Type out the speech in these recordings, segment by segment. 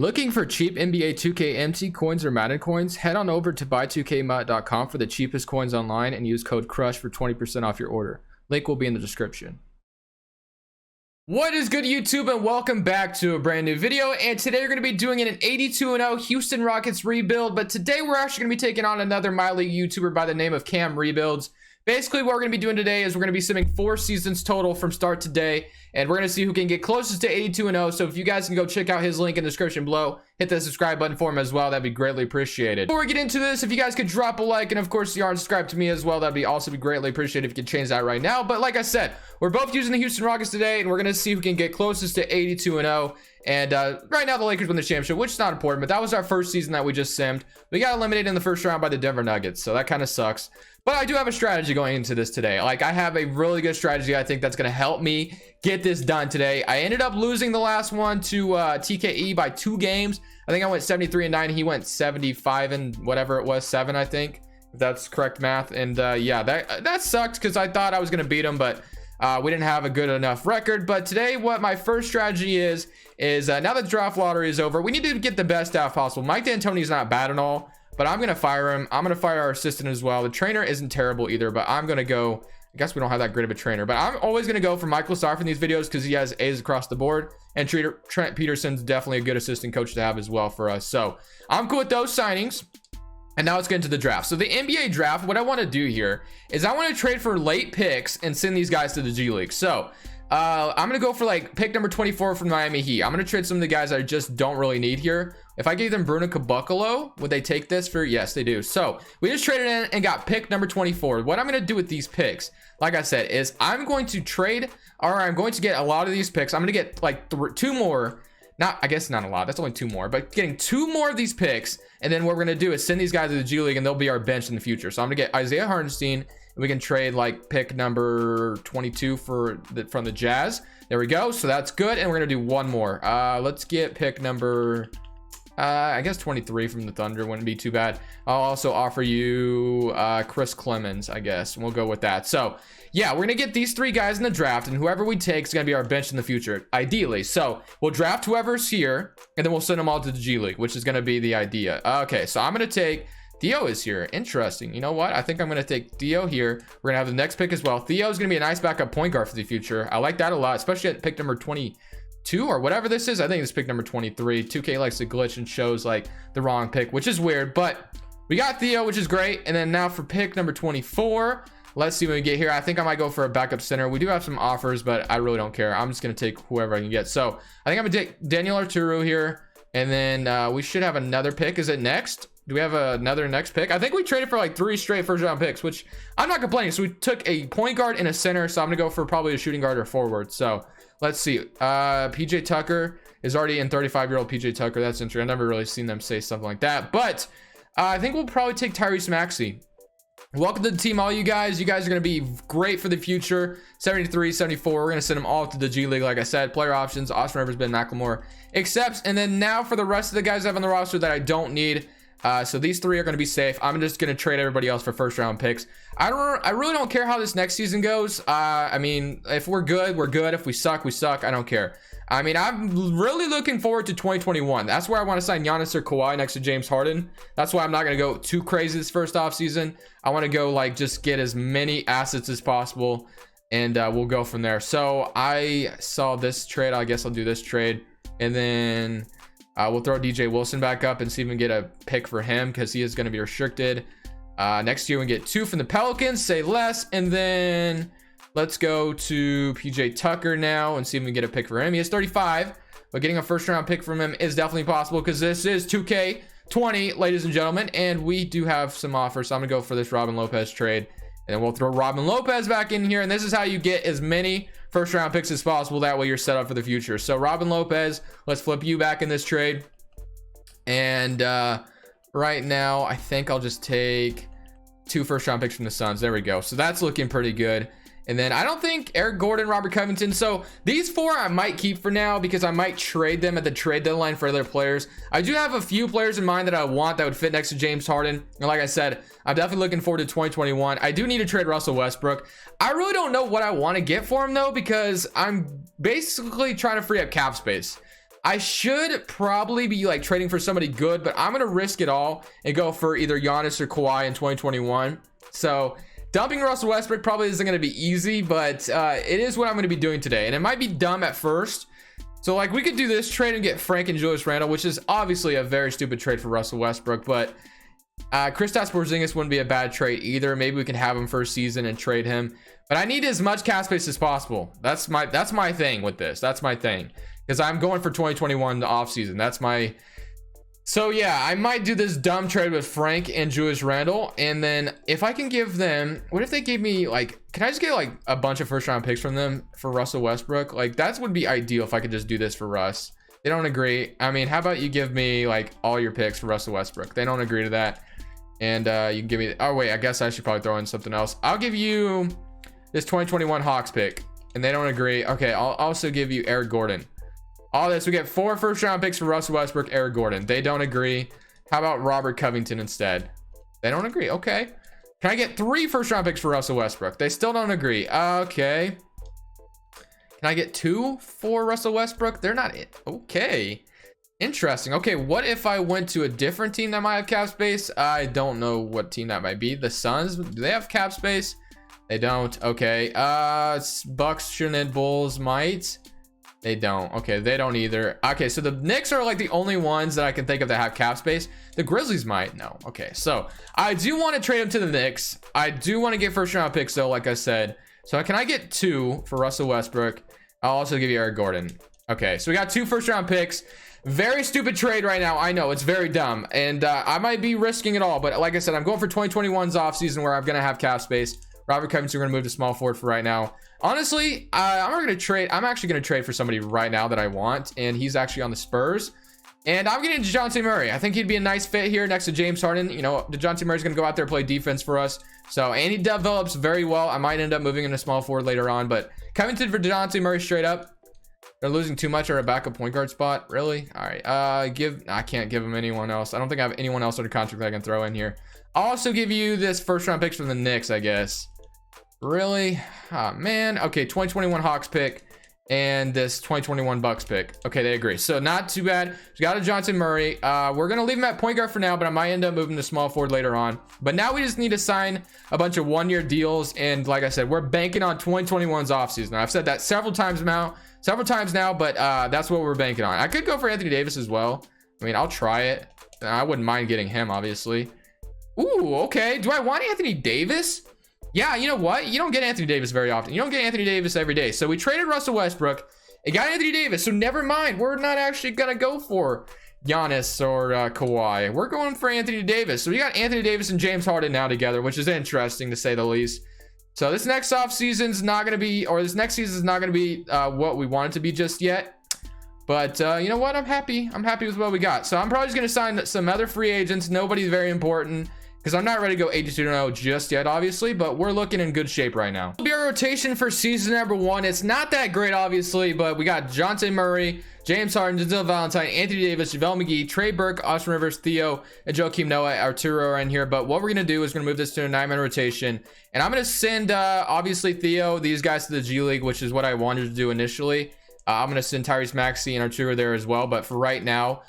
Looking for cheap NBA 2K MT coins or Madden coins? Head on over to buy2kmut.com for the cheapest coins online and use code CRUSH for 20% off your order. Link will be in the description. What is good, YouTube, and welcome back to a brand new video. And today we're going to be doing an 82-0 Houston Rockets rebuild, but today we're actually going to be taking on another My League YouTuber by the name of CamRebuilds. Basically, what we're going to be doing today is we're going to be simming 4 seasons total from start to day, and we're going to see who can get closest to 82-0. So if you guys can go check out his link in the description below, hit the subscribe button for him as well. That'd be greatly appreciated. Before we get into this, if you guys could drop a like, and of course you aren't subscribed to me as well, that'd be also be greatly appreciated if you could change that right now. But like I said, we're both using the Houston Rockets today, and we're going to see who can get closest to 82-0. And right now the Lakers win the championship, which is not important, but that was our first season that we just simmed. We got eliminated in the first round by the Denver Nuggets, so that kind of sucks. But I do have a strategy going into this today. Like, I have a really good strategy I think that's going to help me get this done today. I ended up losing the last one to TKE by 2 games. I think I went 73-9. He went 75 and whatever it was, 7, I think, if that's correct math. And yeah, that sucked because I thought I was going to beat him, but we didn't have a good enough record. But today, what my first strategy is now that the draft lottery is over, we need to get the best staff possible. Mike D'Antoni is not bad at all, but I'm going to fire him. I'm going to fire our assistant as well. The trainer isn't terrible either, but I'm going to go, I guess we don't have that great of a trainer, but I'm always going to go for Michael Sarf in these videos because he has A's across the board, and Trent Peterson's definitely a good assistant coach to have as well for us. So I'm cool with those signings. And now let's get into the draft. So the NBA draft, what I want to do here is I want to trade for late picks and send these guys to the G League. So I'm going to go for like pick number 24 from Miami Heat. I'm going to trade some of the guys I just don't really need here. If I gave them Bruno Caboclo, would they take this for? Yes, they do. So we just traded in and got pick number 24. What I'm going to do with these picks, like I said, is I'm going to trade, or I'm going to get a lot of these picks. I'm going to get like 2 more. I guess not a lot. That's only 2 more, but getting 2 more of these picks. And then what we're going to do is send these guys to the G League and they'll be our bench in the future. So I'm going to get Isaiah Hartenstein, and we can trade like pick number 22 from the Jazz. There we go. So that's good. And we're going to do 1 more. Let's get pick number, I guess 23 from the Thunder wouldn't be too bad. I'll also offer you Chris Clemens, I guess. We'll go with that. So yeah, we're gonna get these 3 guys in the draft, and whoever we take is gonna be our bench in the future, ideally. So we'll draft whoever's here, and then we'll send them all to the G League, which is gonna be the idea. Okay, so I'm gonna take Theo is here. Interesting. You know what? I think I'm gonna take Theo here. We're gonna have the next pick as well. Theo is gonna be a nice backup point guard for the future. I like that a lot, especially at pick number 22 or whatever this is. I think it's pick number 23. 2K likes to glitch and shows like the wrong pick, which is weird, but we got Theo, which is great. And then now for pick number 24, let's see what we get here. I think I might go for a backup center. We do have some offers, but I really don't care. I'm just going to take whoever I can get. So I think I'm going to take Daniel Arturo here. And then we should have another pick. Is it next? Do we have another next pick? I think we traded for like 3 straight first round picks, which I'm not complaining. So we took a point guard and a center. So I'm going to go for probably a shooting guard or forward. So let's see. PJ Tucker is already in 35-year-old PJ Tucker. That's interesting. I've never really seen them say something like that. But I think we'll probably take Tyrese Maxey. Welcome to the team, all you guys. You guys are going to be great for the future. 73, 74. We're going to send them all to the G League. Like I said, player options, Austin Rivers, Ben McLemore, accepts. And then now for the rest of the guys I have on the roster that I don't need. So these 3 are going to be safe. I'm just going to trade everybody else for first round picks. I really don't care how this next season goes. I mean, if we're good, we're good. If we suck, we suck. I don't care. I mean, I'm really looking forward to 2021. That's where I want to sign Giannis or Kawhi next to James Harden. That's why I'm not going to go too crazy this first offseason. I want to go like just get as many assets as possible, and we'll go from there. So I saw this trade. I guess I'll do this trade, and then we'll throw DJ Wilson back up and see if we can get a pick for him because he is going to be restricted. Next year we get 2 from the Pelicans, say less, and then let's go to PJ Tucker now and see if we can get a pick for him. He has 35, but getting a first round pick from him is definitely possible because this is 2K20, ladies and gentlemen, and we do have some offers. So I'm gonna go for this Robin Lopez trade, and then we'll throw Robin Lopez back in here, and this is how you get as many first round picks as possible. That way you're set up for the future. So Robin Lopez, let's flip you back in this trade, and right now I think I'll just take 2 first round picks from the Suns. There we go. So that's looking pretty good. And then I don't think Eric Gordon, Robert Covington. So these 4 I might keep for now because I might trade them at the trade deadline for other players. I do have a few players in mind that I want that would fit next to James Harden. And like I said, I'm definitely looking forward to 2021. I do need to trade Russell Westbrook. I really don't know what I want to get for him though, because I'm basically trying to free up cap space. I should probably be like trading for somebody good, but I'm gonna risk it all and go for either Giannis or Kawhi in 2021. So dumping Russell Westbrook probably isn't gonna be easy, but it is what I'm gonna be doing today, and it might be dumb at first. So like we could do this trade and get Frank and Julius Randle, which is obviously a very stupid trade for Russell Westbrook, but Kristaps Porzingis wouldn't be a bad trade either. Maybe we can have him for a season and trade him, but I need as much cap space as possible. That's my thing with this. That's my thing, because I'm going for 2021 the offseason. That's my. So yeah, I might do this dumb trade with Frank and Julius Randle, and then if I can give them, what if they gave me like, can I just get like a bunch of first round picks from them for Russell Westbrook? Like that would be ideal if I could just do this for Russ. They don't agree. I mean, how about you give me like all your picks for Russell Westbrook? They don't agree to that. And you can give me, oh wait, I guess I should probably throw in something else. I'll give you this 2021 Hawks pick, and they don't agree. Okay, I'll also give you Eric Gordon. All this, we get 4 first round picks for Russell Westbrook, Eric Gordon. They don't agree. How about Robert Covington instead? They don't agree. Okay. Can I get 3 first round picks for Russell Westbrook? They still don't agree. Okay. Can I get 2 for Russell Westbrook? They're not it. Okay. Interesting. Okay, what if I went to a different team that might have cap space? I don't know what team that might be. The Suns, do they have cap space? They don't. Okay. Bucks, shouldn't. Bulls might. They don't. Okay, they don't either. Okay, so the Knicks are like the only ones that I can think of that have cap space. The Grizzlies might. No. Okay, so I do want to trade them to the Knicks. I do want to get first round picks though, like I said. So can I get 2 for Russell Westbrook? I'll also give you Eric Gordon. Okay, so we got 2 first round picks. Very stupid trade right now. I know it's very dumb, and I might be risking it all, but like I said, I'm going for 2021's offseason where I'm gonna have cap space. Robert Covington, we're gonna move to small forward for right now. Honestly, I'm actually gonna trade for somebody right now that I want, and he's actually on the Spurs. And I'm getting DeJounte Murray. I think he'd be a nice fit here next to James Harden. You know, DeJounte Murray's gonna go out there play defense for us. So, and he develops very well. I might end up moving him to small forward later on, but Covington for DeJounte Murray straight up. They're losing too much at a backup point guard spot. Really? All right. I can't give him anyone else. I don't think I have anyone else under contract that I can throw in here. I'll also give you this first round picks from the Knicks, I guess. Really? Oh, man. Okay, 2021 Hawks pick and this 2021 Bucks pick. Okay, they agree. So not too bad. We got a Johnson Murray. We're gonna leave him at point guard for now, but I might end up moving to small forward later on. But now we just need to sign a bunch of one-year deals, and like I said, we're banking on 2021's offseason. I've said that several times now, but that's what we're banking on. I could go for Anthony Davis as well. I mean, I'll try it. I wouldn't mind getting him, obviously. Ooh, okay. Do I want Anthony Davis? Yeah, you know what? You don't get Anthony Davis very often. You don't get Anthony Davis every day. So we traded Russell Westbrook and got Anthony Davis. So never mind. We're not actually going to go for Giannis or Kawhi. We're going for Anthony Davis. So we got Anthony Davis and James Harden now together, which is interesting to say the least. So this next offseason's not going to be, or this next season's not going to be what we want it to be just yet. But you know what? I'm happy. I'm happy with what we got. So I'm probably just going to sign some other free agents. Nobody's very important, because I'm not ready to go 82-0 just yet, obviously, but we're looking in good shape right now. It'll be our rotation for season number 1. It's not that great, obviously, but we got DeJounte Murray, James Harden, Denzel Valentine, Anthony Davis, JaVale McGee, Trey Burke, Austin Rivers, Theo, and Joakim Noah. Arturo are in here, but what we're going to do is we're going to move this to a 9-man rotation, and I'm going to send, obviously, Theo, these guys to the G League, which is what I wanted to do initially. I'm going to send Tyrese Maxey and Arturo there as well. But for right now,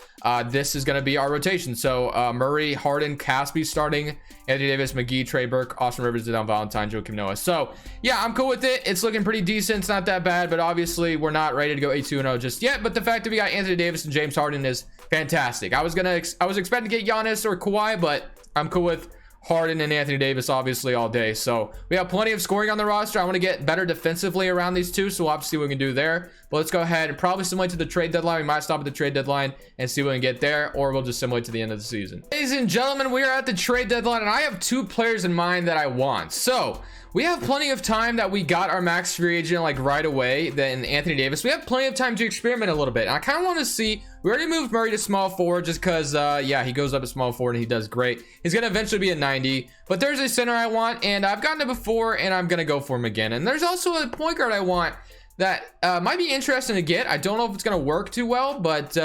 this is going to be our rotation. So Murray, Harden, Caspi starting, Anthony Davis, McGee, Trey Burke, Austin Rivers, Denzel Valentine, Joakim Noah. So yeah, I'm cool with it. It's looking pretty decent. It's not that bad, but obviously we're not ready to go 82-0 just yet. But the fact that we got Anthony Davis and James Harden is fantastic. I was expecting to get Giannis or Kawhi, but I'm cool with Harden and Anthony Davis obviously all day. So we have plenty of scoring on the roster. I want to get better defensively around these two, so we'll have to see what we can do there. But let's go ahead and probably simulate to the trade deadline. We might stop at the trade deadline and see what we can get there, or we'll just simulate to the end of the season. Ladies and gentlemen, we are at the trade deadline, and I have 2 players in mind that I want. So we have plenty of time that we got our max free agent like right away. Then Anthony Davis, we have plenty of time to experiment a little bit. And I kind of want to see, we already moved Murray to small forward just because yeah, he goes up to small forward and he does great. He's gonna eventually be a 90, but there's a center I want, and I've gotten it before, and I'm gonna go for him again. And there's also a point guard I want that might be interesting to get. I don't know if it's going to work too well, but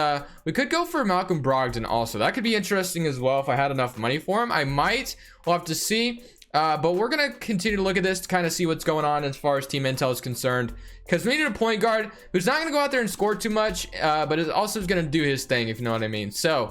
we could go for Malcolm Brogdon also. That could be interesting as well if I had enough money for him. I might. We'll have to see. But we're going to continue to look at this to kind of see what's going on as far as team intel is concerned, because we need a point guard who's not going to go out there and score too much, but is also going to do his thing, if you know what I mean. So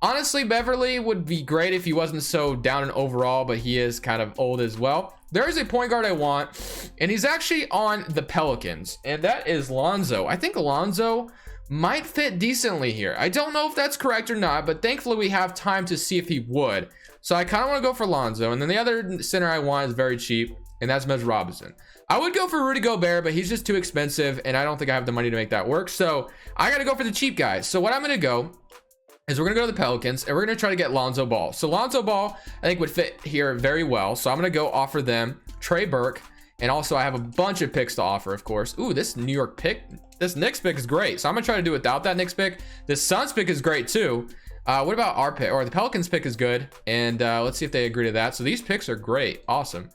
honestly, Beverly would be great if he wasn't so down in overall, but he is kind of old as well. There is a point guard I want, and he's actually on the Pelicans, and that is Lonzo. I think Lonzo might fit decently here. I don't know if that's correct or not, but thankfully we have time to see if he would. So I kind of want to go for Lonzo, and then the other center I want is very cheap, and that's Mitch Robinson. I would go for Rudy Gobert, but he's just too expensive, and I don't think I have the money to make that work. So I got to go for the cheap guys. So what I'm going to go is we're going to go to the Pelicans, and we're going to try to get Lonzo Ball. So Lonzo Ball, I think, would fit here very well. So I'm going to go offer them Trey Burke, and also I have a bunch of picks to offer, of course. Ooh, this New York pick, this Knicks pick is great. So I'm going to try to do without that Knicks pick. This Suns pick is great too. What about our pick, or the Pelicans pick is good, and let's see if they agree to that. So these picks are great. Awesome.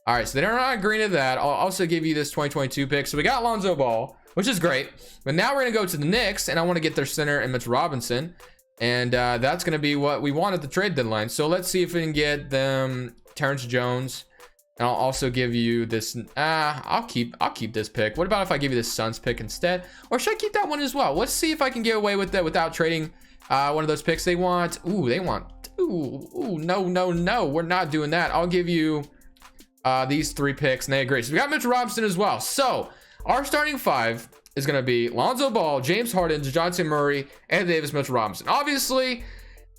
All right, so they're not agreeing to that. I'll also give you this 2022 pick. So we got Lonzo Ball, which is great, but now we're gonna go to the Knicks, and I want to get their center and Mitch Robinson, and that's gonna be what we want at the trade deadline. So let's see if we can get them Terrence Jones, and I'll also give you this. I'll keep this pick. What about if I give you this Suns pick instead, or should I keep that one as well? Let's see if I can get away with that without trading one of those picks. They want no, we're not doing that. I'll give you these 3 picks, and they agree. So we got Mitch Robinson as well. So our starting 5 is going to be Lonzo Ball, James Harden, DeJounte Murray, Anthony Davis, Mitch Robinson. Obviously,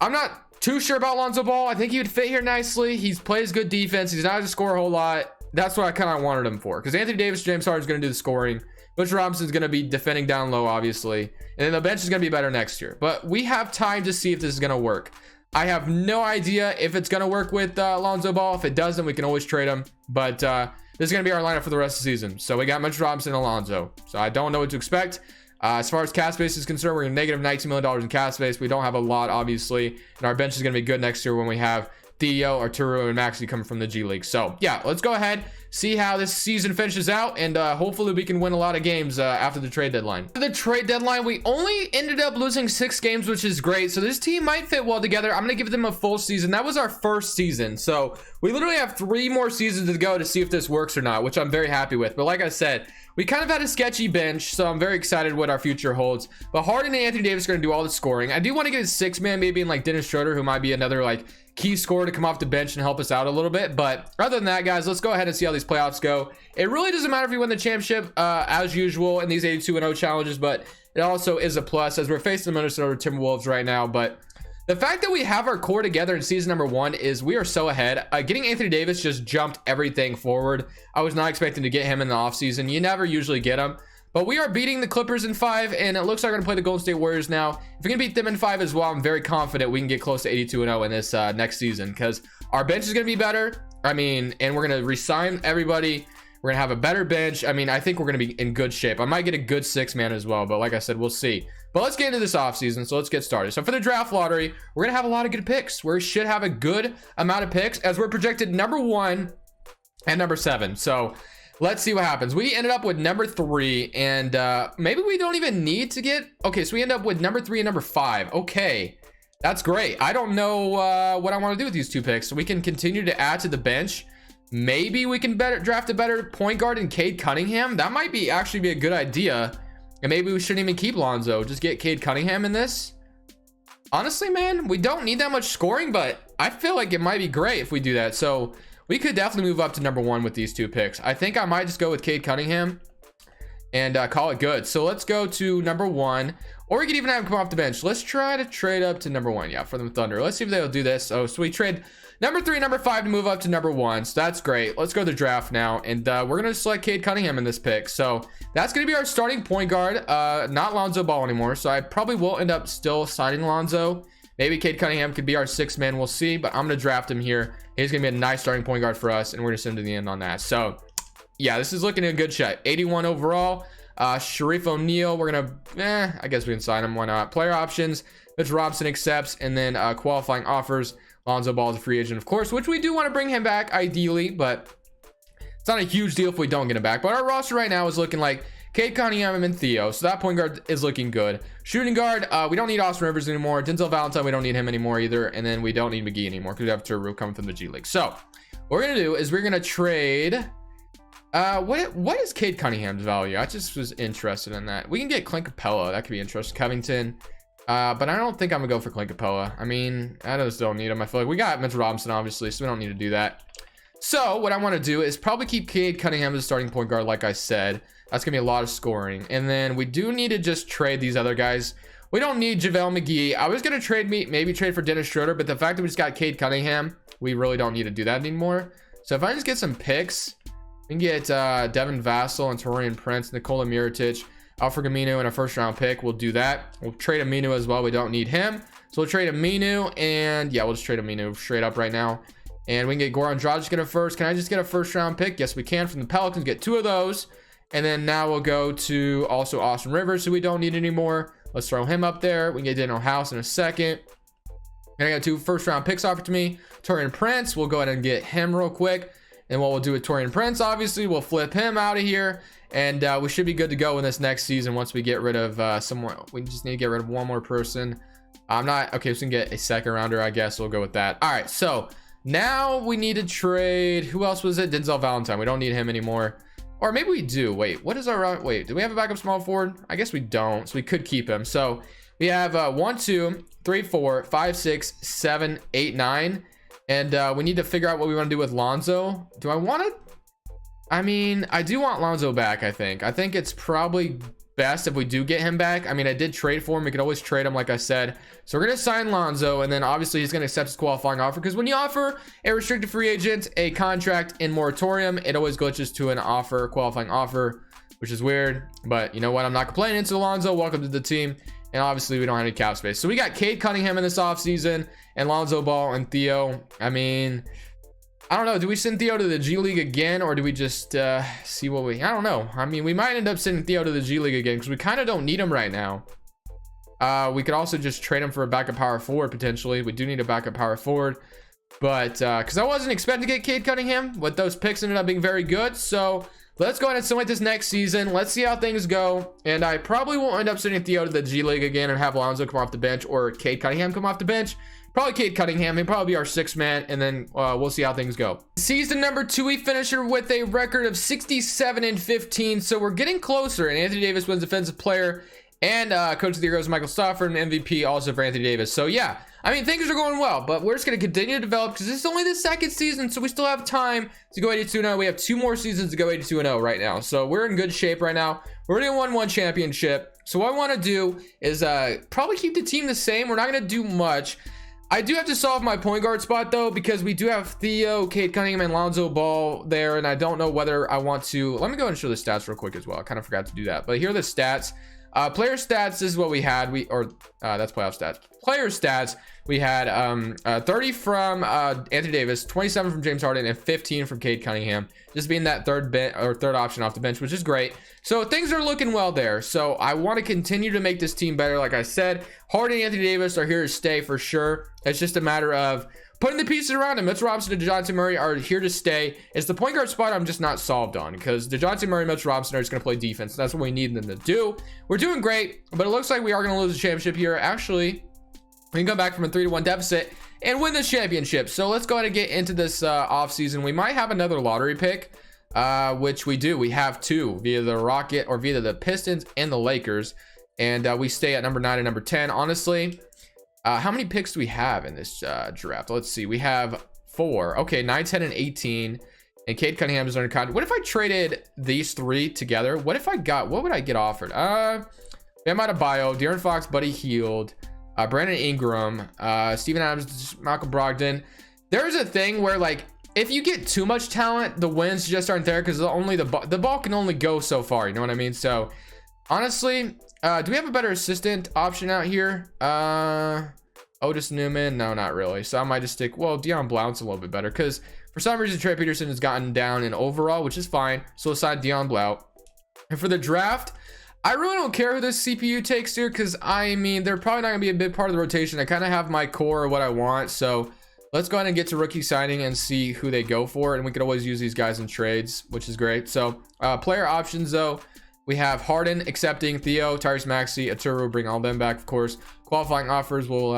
I'm not too sure about Lonzo Ball. I think he would fit here nicely. He plays good defense. He's not going to score a whole lot. That's what I kind of wanted him for, because Anthony Davis, James Harden is going to do the scoring. Mitch Robinson's going to be defending down low, obviously. And then the bench is going to be better next year. But we have time to see if this is going to work. I have no idea if it's going to work with Lonzo Ball. If it doesn't, we can always trade him. But this is going to be our lineup for the rest of the season. So we got Mitch Robinson and Alonzo. So I don't know what to expect. As far as cap space is concerned, we're negative $19 million in cap space. We don't have a lot, obviously. And our bench is going to be good next year when we have Theo, Arturo, and Maxey coming from the G League. So yeah, let's go ahead, see how this season finishes out, and hopefully we can win a lot of games after the trade deadline. For the trade deadline, we only ended up losing 6 games, which is great. So this team might fit well together. I'm gonna give them a full season. That was our first season, so we literally have 3 more seasons to go to see if this works or not, which I'm very happy with. But like I said, we kind of had a sketchy bench, so I'm very excited what our future holds. But Harden and Anthony Davis are going to do all the scoring. I do want to get a 6-man maybe in like Dennis Schroeder, who might be another like key scorer to come off the bench and help us out a little bit. But other than that, guys, let's go ahead and see how these playoffs go. It really doesn't matter if you win the championship as usual in these 82-0 challenges, but it also is a plus as we're facing the Minnesota Timberwolves right now. But the fact that we have our core together in season number 1 is we are so ahead. Getting Anthony Davis just jumped everything forward. I was not expecting to get him in the offseason. You never usually get him. But we are beating the Clippers in 5, and it looks like we're going to play the Golden State Warriors now. If we can beat them in 5 as well, I'm very confident we can get close to 82-0 in this next season, because our bench is going to be better. I mean, and we're going to re-sign everybody. We're going to have a better bench. I mean, I think we're going to be in good shape. I might get a good 6-man as well, but like I said, we'll see. But let's get into this offseason, so let's get started. So for the draft lottery, we're going to have a lot of good picks. We should have a good amount of picks, as we're projected number 1 and number 7. So let's see what happens. We ended up with number 3, and maybe we don't even need to get... Okay, so we end up with number 3 and number 5. Okay, that's great. I don't know what I want to do with these 2 picks. So we can continue to add to the bench. Maybe we can draft a better point guard in Cade Cunningham. That might actually be a good idea. And maybe we shouldn't even keep Lonzo. Just get Cade Cunningham in this. Honestly, man, we don't need that much scoring, but I feel like it might be great if we do that. So we could definitely move up to number 1 with these 2 picks. I think I might just go with Cade Cunningham and call it good. So let's go to number 1, or we could even have him come off the bench. Let's try to trade up to number 1. Yeah, for the Thunder. Let's see if they'll do this. So we trade number 3 and number 5 to move up to number 1. So that's great. Let's go to the draft now, and we're going to select Cade Cunningham in this pick. So that's going to be our starting point guard, not Lonzo Ball anymore. So I probably will end up still signing Lonzo. Maybe Cade Cunningham could be our 6-man. We'll see, but I'm going to draft him here. He's going to be a nice starting point guard for us, and we're going to send him to the end on that. So yeah, this is looking a good shot. 81 overall. Sharif O'Neal, we're going to, I guess we can sign him. Why not? Player options, Mitch Robinson accepts, and then qualifying offers. Lonzo Ball is a free agent, of course, which we do want to bring him back ideally, but it's not a huge deal if we don't get him back. But our roster right now is looking like Cade Cunningham and Theo, so that point guard is looking good. Shooting guard, we don't need Austin Rivers anymore. Denzel Valentine, we don't need him anymore either, and then we don't need McGee anymore because we have Turu coming from the G League. So what we're gonna do is we're gonna trade. What is Cade Cunningham's value? I just was interested in that. We can get Clint Capella. That could be interesting. Covington. But I don't think I'm gonna go for Clint Capella. I mean, I just don't need him. I feel like we got Mitchell Robinson, obviously, so we don't need to do that. So what I want to do is probably keep Cade Cunningham as a starting point guard, like I said. That's gonna be a lot of scoring. And then we do need to just trade these other guys. We don't need JaVale McGee. I was gonna maybe trade for Dennis Schroeder, but the fact that we just got Cade Cunningham, we really don't need to do that anymore. So if I just get some picks, we can get Devin Vassell and Taurean Prince, Nikola Mirotic, Alfred Aminu, and a first round pick. We'll do that. We'll trade Aminu as well. We don't need him. So we'll trade Aminu, and yeah, we'll just trade Aminu straight up right now. And we can get Goran Dragic a first. Can I just get a first round pick? Yes, we can from the Pelicans. Get 2 of those. And then now we'll go to also Austin Rivers, who we don't need anymore. Let's throw him up there. We can get Daniel House in a second. And I got 2 first round picks offered to me. Taurean Prince, we'll go ahead and get him real quick. And what we'll do with Taurean Prince, obviously, we'll flip him out of here. And we should be good to go in this next season once we get rid of someone. We just need to get rid of one more person. I'm not, okay, so we can get a second rounder, I guess. We'll go with that. All right, so now we need to trade. Who else was it? Denzel Valentine. We don't need him anymore. Or maybe we do. Wait, what is our, wait, do we have a backup small forward? I guess we don't, so we could keep him. So we have 1, 2, 3, 4, 5, 6, 7, 8, 9. And we need to figure out what we want to do with Lonzo. Do I want to? I mean, I do want Lonzo back, I think. I think it's probably best if we do get him back. I mean, I did trade for him. We could always trade him, like I said. So we're going to sign Lonzo, and then obviously he's going to accept his qualifying offer, because when you offer a restricted free agent a contract in moratorium, it always glitches to an offer, qualifying offer, which is weird. But you know what? I'm not complaining. So Lonzo, welcome to the team. And obviously we don't have any cap space. So we got Cade Cunningham in this offseason, and Lonzo Ball and Theo. I mean, I don't know. Do we send Theo to the G League again, or do we just see what we... I don't know. I mean, we might end up sending Theo to the G League again, because we kind of don't need him right now. We could also just trade him for a backup power forward, potentially. We do need a backup power forward. But, because I wasn't expecting to get Cade Cunningham, but those picks ended up being very good. So let's go ahead and simulate this next season. Let's see how things go. And I probably won't end up sending Theo to the G League again and have Lonzo come off the bench, or Cade Cunningham come off the bench. Probably Cade Cunningham. He'll probably be our 6th man, and then we'll see how things go. Season number 2, we finished with a record of 67-15. So we're getting closer, and Anthony Davis wins Defensive Player, and Coach of the Year goes Michael Stafford, and MVP also for Anthony Davis. So yeah, I mean, things are going well, but we're just going to continue to develop, because this is only the 2nd season, so we still have time to go 82-0. We have 2 more seasons to go 82-0 right now, so we're in good shape right now. We're already won 1 championship. So what I want to do is probably keep the team the same. We're not going to do much. I do have to solve my point guard spot, though, because we do have Theo, Cade Cunningham, and Lonzo Ball there, and I don't know whether I want to... Let me go and show the stats real quick as well. I kind of forgot to do that, but here are the stats. Player stats is what we had. That's playoff stats. Player stats, we had 30 from Anthony Davis, 27 from James Harden, and 15 from Cade Cunningham, just being that third option off the bench, which is great. So things are looking well there. So I want to continue to make this team better. Like I said, Harden and Anthony Davis are here to stay for sure. It's just a matter of putting the pieces around him. Mitchell Robinson and DeJounte Murray are here to stay. It's the point guard spot I'm just not solved on, because DeJounte Murray and Mitchell Robinson are just going to play defense. That's what we need them to do. We're doing great, but it looks like we are going to lose the championship here. Actually, we can come back from a 3-1 deficit and win this championship. So let's go ahead and get into this offseason. We might have another lottery pick, which we do. We have 2 via the Rocket, or via the Pistons and the Lakers. And we stay at number 9 and number 10. Honestly, how many picks do we have in this draft? Let's see. We have 4. Okay, 9, 10, and 18. And Cade Cunningham is under contract. What if I traded these 3 together? What would I get offered? Bam Adebayo, De'Aaron Fox, Buddy Hield, Brandon Ingram, Steven Adams, Malcolm Brogdon. There's a thing where, like, if you get too much talent, the wins just aren't there, because the ball can only go so far. You know what I mean? So honestly, do we have a better assistant option out here? Otis Newman? No, not really. So I might just stick, well, Deion Blount's a little bit better, because for some reason Trey Peterson has gotten down in overall, which is fine. So we'll sign Deion Blount. And for the draft, I really don't care who this CPU takes here, because I mean, they're probably not gonna be a big part of the rotation. I kind of have my core of what I want. So let's go ahead and get to rookie signing and see who they go for. And we could always use these guys in trades, which is great. So player options, though, we have Harden accepting, Theo, Tyrese Maxey, Aturu, bring all them back, of course. Qualifying offers, we'll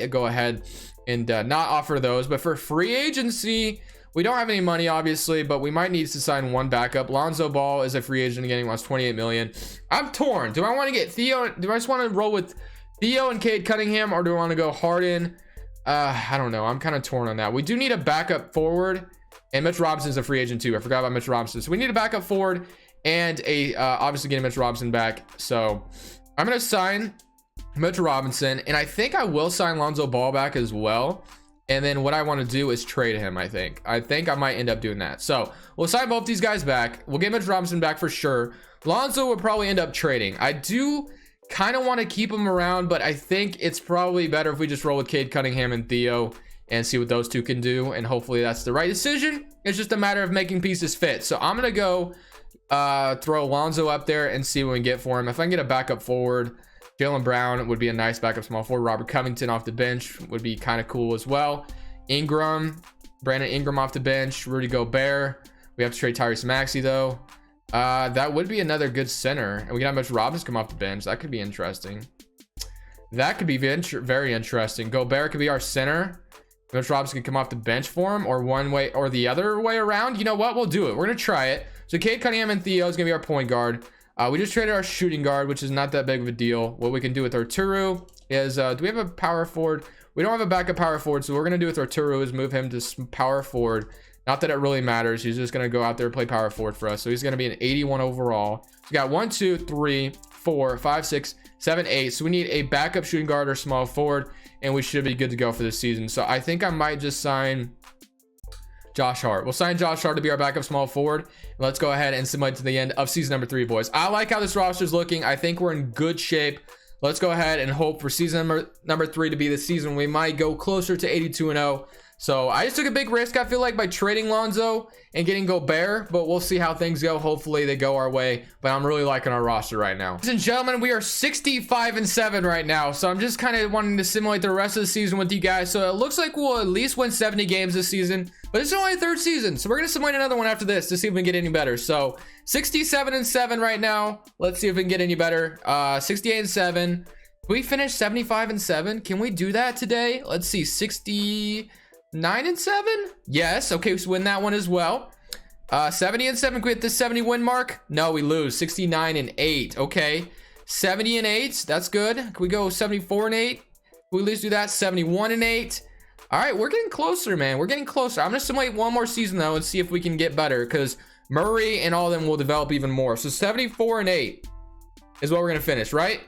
go ahead and not offer those. But for free agency, We don't have any money, obviously, but we might need to sign one backup. Lonzo Ball is a free agent again. He wants 28 million. I'm torn. Do I want to get Theo? Do I just want to roll with Theo and Cade Cunningham, or do I want to go Harden? I don't know. I'm kind of torn on that. We do need a backup forward, and Mitch Robinson's a free agent too. I forgot about Mitch Robinson. So we need a backup forward and obviously getting Mitch Robinson back. So I'm going to sign Mitch Robinson, and I think I will sign Lonzo Ball back as well. And then what I want to do is trade him. I think I might end up doing that. So we'll sign both these guys back. We'll get Mitch Robinson back for sure. Lonzo will probably end up trading. I do kind of want to keep him around, but I think it's probably better if we just roll with Cade Cunningham and Theo and see what those two can do. And hopefully that's the right decision. It's just a matter of making pieces fit. So I'm going to go throw Lonzo up there and see what we can get for him. If I can get a backup forward, Jaylen Brown would be a nice backup small forward. Robert Covington off the bench would be kind of cool as well. Brandon Ingram off the bench. Rudy Gobert. We have to trade Tyrese Maxey though. That would be another good center. And we can have Mitch Robinson come off the bench. That could be interesting. That could be very interesting. Gobert could be our center. Mitch Robinson can come off the bench for him, or one way or the other way around. You know what? We'll do it. We're going to try it. So Cade Cunningham and Theo is going to be our point guard. We just traded our shooting guard, which is not that big of a deal. What we can do with Arturo is, do we have a power forward? We don't have a backup power forward. So what we're going to do with Arturo is move him to power forward. Not that it really matters. He's just going to go out there and play power forward for us. So he's going to be an 81 overall. So we got 1, 2, 3, 4, 5, 6, 7, 8. So we need a backup shooting guard or small forward, and we should be good to go for this season. So I think I might just sign Josh Hart. We'll sign Josh Hart to be our backup small forward. Let's go ahead and simulate to the end of season number 3, boys. I like how this roster is looking. I think we're in good shape. Let's go ahead and hope for season number 3 to be the season we might go closer to 82-0. So I just took a big risk, I feel like, by trading Lonzo and getting Gobert, but we'll see how things go. Hopefully they go our way, but I'm really liking our roster right now. Ladies and gentlemen, we are 65-7 right now, so I'm just kind of wanting to simulate the rest of the season with you guys. So it looks like we'll at least win 70 games this season, but it's only a 3rd season, so we're going to simulate another one after this to see if we can get any better. So 67-7 right now. Let's see if we can get any better. 68-7. Can we finish 75-7? Can we do that today? Let's see, 69-7. Yes. Okay, so win that one as well. 70-7. Can we hit the 70 win mark? No, we lose. 69-8. Okay, 70-8. That's good. Can we go 74-8? Can we at least do that? 71-8. All right, we're getting closer, man. We're getting closer. I'm gonna simulate one more season though and see if we can get better, because Murray and all of them will develop even more. So 74-8 is what we're gonna finish, right?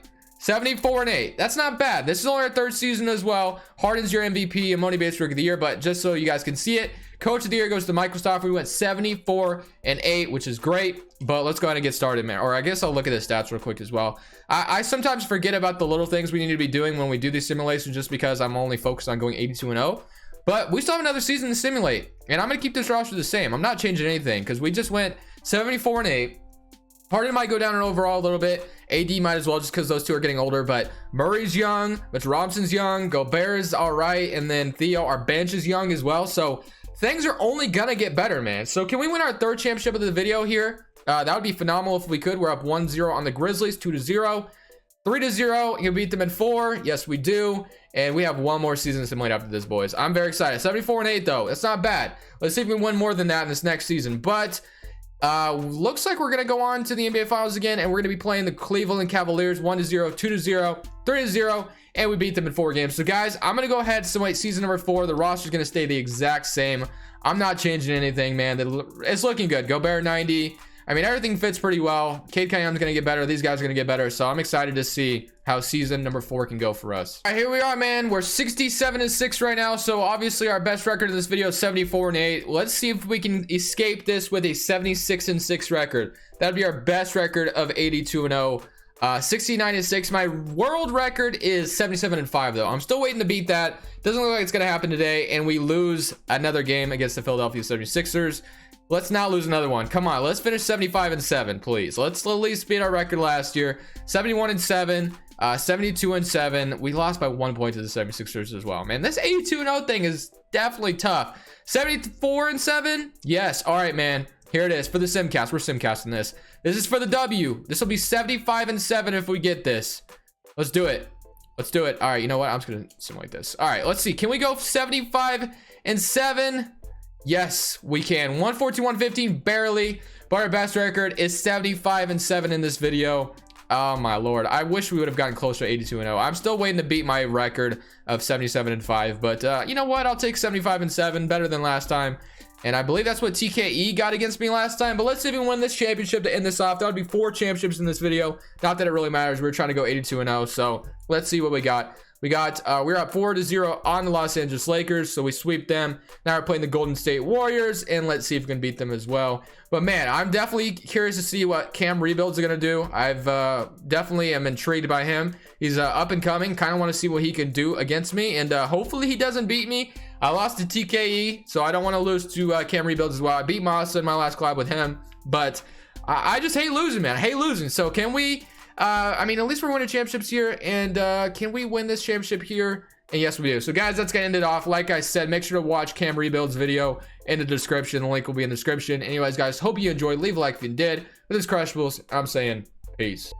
74-8. That's not bad. This is only our 3rd season as well. Harden's your MVP and Money-Based Rookie of the Year, but just so you guys can see it, Coach of the Year goes to Michael Stafford. We went 74-8, which is great. But let's go ahead and get started, man. Or I guess I'll look at the stats real quick as well. I sometimes forget about the little things we need to be doing when we do these simulations, just because I'm only focused on going 82-0. But we still have another season to simulate, and I'm gonna keep this roster the same. I'm not changing anything because we just went 74-8. Harden might go down in overall a little bit. AD might as well, just because those two are getting older. But Murray's young, Mitch Robinson's young, Gobert is all right, and then Theo, our bench, is young as well. So things are only gonna get better, man. So can we win our 3rd championship of the video here? That would be phenomenal if we could. We're up 1-0 on the Grizzlies, 2-0, 3-0. You beat them in 4. Yes, we do. And we have one more season to simulate after this, boys. I'm very excited. 74-8 though. That's not bad. Let's see if we can win more than that in this next season. But looks like we're gonna go on to the NBA Finals again, and we're gonna be playing the Cleveland Cavaliers 1-0, 2-0, 3-0, and we beat them in 4 games. So guys, I'm gonna go ahead and simulate season number 4. The roster's gonna stay the exact same. I'm not changing anything, man. It's looking good. Gobert 90. I mean, everything fits pretty well. Cade Cunningham's gonna get better. These guys are gonna get better. So I'm excited to see how season number 4 can go for us. All right, here we are, man. We're 67-6 right now. So obviously our best record in this video is 74-8. Let's see if we can escape this with a 76-6 record. That'd be our best record of 82-0. 69-6. My world record is 77-5 though. I'm still waiting to beat that. Doesn't look like it's gonna happen today, and we lose another game against the Philadelphia 76ers. Let's not lose another one. Come on, let's finish 75-7, please. Let's at least beat our record last year. 71-7, 72-7. We lost by 1 point to the 76ers as well, man. This 82-0 thing is definitely tough. 74-7. Yes. All right, man. Here it is for the simcast. We're simcasting this. This is for the W. This will be 75-7 if we get this. Let's do it. Let's do it. All right, you know what? I'm just gonna simulate this. All right, let's see. Can we go 75-7? Yes, we can. 114, 115, barely. But our best record is 75-7 in this video. Oh my lord, I wish we would have gotten closer to 82-0. I'm still waiting to beat my record of 77-5, but you know what, I'll take 75-7, better than last time. And I believe that's what TKE got against me last time. But let's see if we can win this championship to end this off. That would be 4 championships in this video. Not that it really matters, we're trying to go 82-0. So let's see what we got. We're up 4-0 on the Los Angeles Lakers, so we sweep them. Now we're playing the Golden State Warriors, and let's see if we can beat them as well. But man, I'm definitely curious to see what CamRebuilds are gonna do. I've definitely am intrigued by him. He's up and coming. Kind of want to see what he can do against me, and hopefully he doesn't beat me. I lost to TKE, so I don't want to lose to CamRebuilds as well. I beat Masa in my last collab with him, but I just hate losing, man. I hate losing. So can we? I mean, at least we're winning championships here, and can we win this championship here? And yes, we do. So guys, that's gonna end it off. Like I said, make sure to watch CamRebuilds video in the description. The link will be in the description. Anyways, guys, hope you enjoyed. Leave a like if you did. But this is CamRebuilds. I'm saying peace.